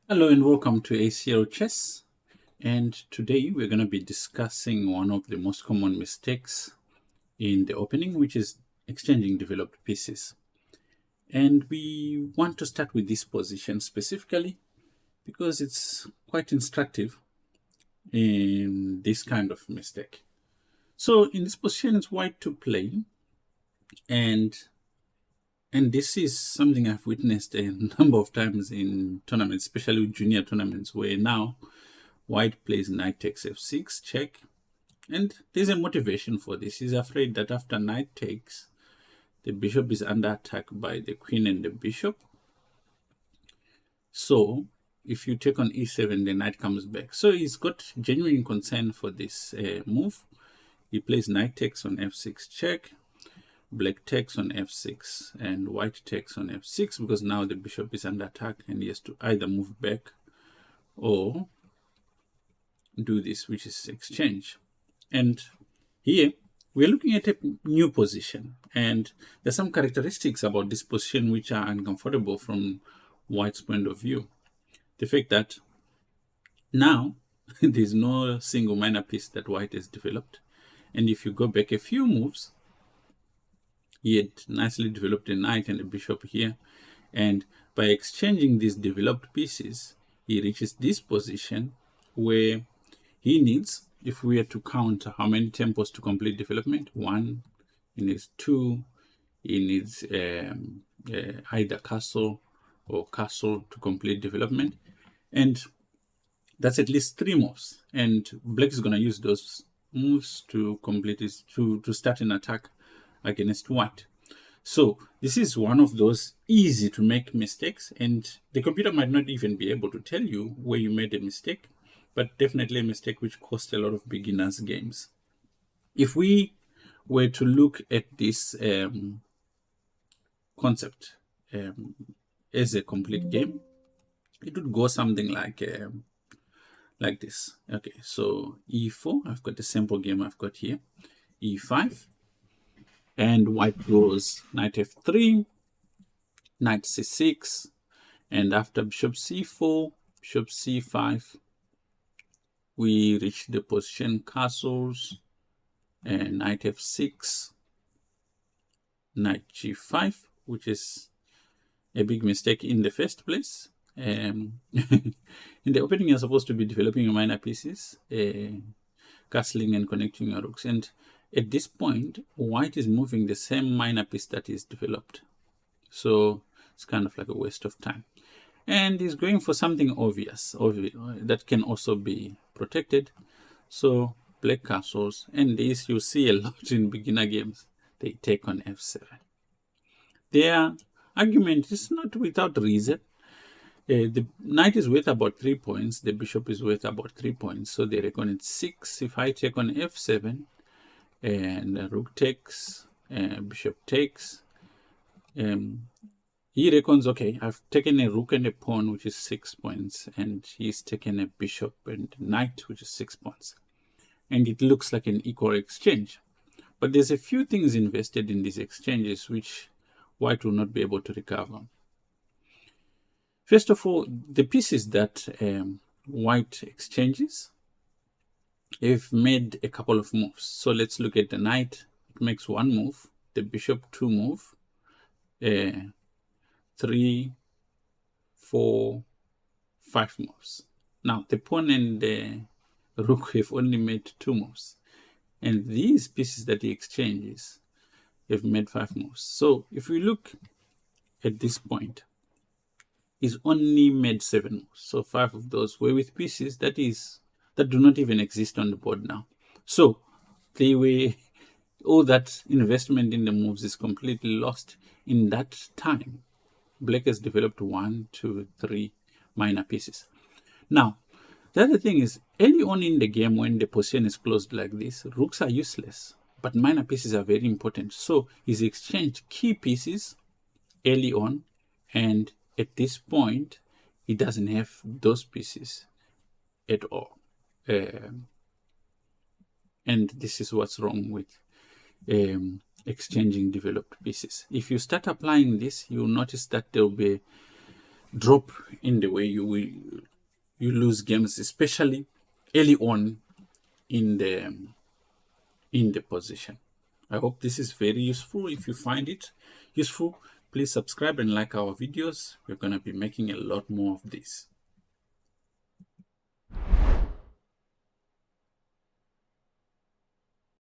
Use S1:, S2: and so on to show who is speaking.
S1: Hello and welcome to ACL Chess. And today we're going to be discussing one of the most common mistakes in the opening, which is exchanging developed pieces. And we want to start with this position specifically because it's quite instructive in this kind of mistake. So in this position, it's white to play, and this is something I've witnessed a number of times in tournaments, especially junior tournaments, where now white plays knight takes f6, check. And there's a motivation for this. He's afraid that after knight takes, the bishop is under attack by the queen and the bishop. So if you take on e7, the knight comes back. So he's got genuine concern for this move. He plays knight takes on f6, check. Black takes on f6 and white takes on f6 because now the bishop is under attack and he has to either move back or do this, which is exchange. And here we're looking at a new position, and there's some characteristics about this position which are uncomfortable from white's point of view. The fact that now there's no single minor piece that white has developed, and if you go back a few moves, he had nicely developed a knight and a bishop here, and by exchanging these developed pieces, he reaches this position where he needs, if we were to count how many tempos to complete development, 1, he needs 2, he needs either castle or castle to complete development. And that's at least 3 moves. And black is going to use those moves to complete this, to start an attack against white. So this is one of those easy to make mistakes, and the computer might not even be able to tell you where you made a mistake, but definitely a mistake which cost a lot of beginners games. If we were to look at this concept as a complete game, it would go something like this. Okay, so e4, I've got the sample game I've got here, e5, and white goes knight f3, knight c6, and after bishop c4, bishop c5, we reach the position castles, and knight f6, knight g5, which is a big mistake in the first place. In the opening, you're supposed to be developing your minor pieces, castling and connecting your rooks. And at this point, white is moving the same minor piece that is developed. So it's kind of like a waste of time. And he's going for something obvious that can also be protected. So black castles, and this you see a lot in beginner games. They take on f7. Their argument is not without reason. The knight is worth about 3 points. The bishop is worth about 3 points. So they reckon it's 6. If I take on f7, and rook takes, bishop takes, he reckons, okay, I've taken a rook and a pawn, which is 6 points, and he's taken a bishop and knight, which is 6 points. And it looks like an equal exchange. But there's a few things invested in these exchanges which white will not be able to recover. First of all, the pieces that white exchanges have made a couple of moves. So let's look at the knight. It makes 1 move, the bishop 2 move, 3, 4, 5 moves. Now the pawn and the rook have only made 2 moves, and these pieces that he exchanges have made 5 moves. So if we look at this point, he's only made 7 moves. So 5 of those were with pieces that do not even exist on the board now. So all that investment in the moves is completely lost. In that time, black has developed 1, 2, 3 minor pieces. Now, the other thing is, early on in the game, when the position is closed like this, rooks are useless, but minor pieces are very important. So he's exchanged key pieces early on, and at this point, he doesn't have those pieces at all. And this is what's wrong with exchanging developed pieces. If you start applying this, you'll notice that there will be drop in the way you lose games, especially early on in the position. I hope this is very useful. If you find it useful, please subscribe and like our videos. We're going to be making a lot more of this.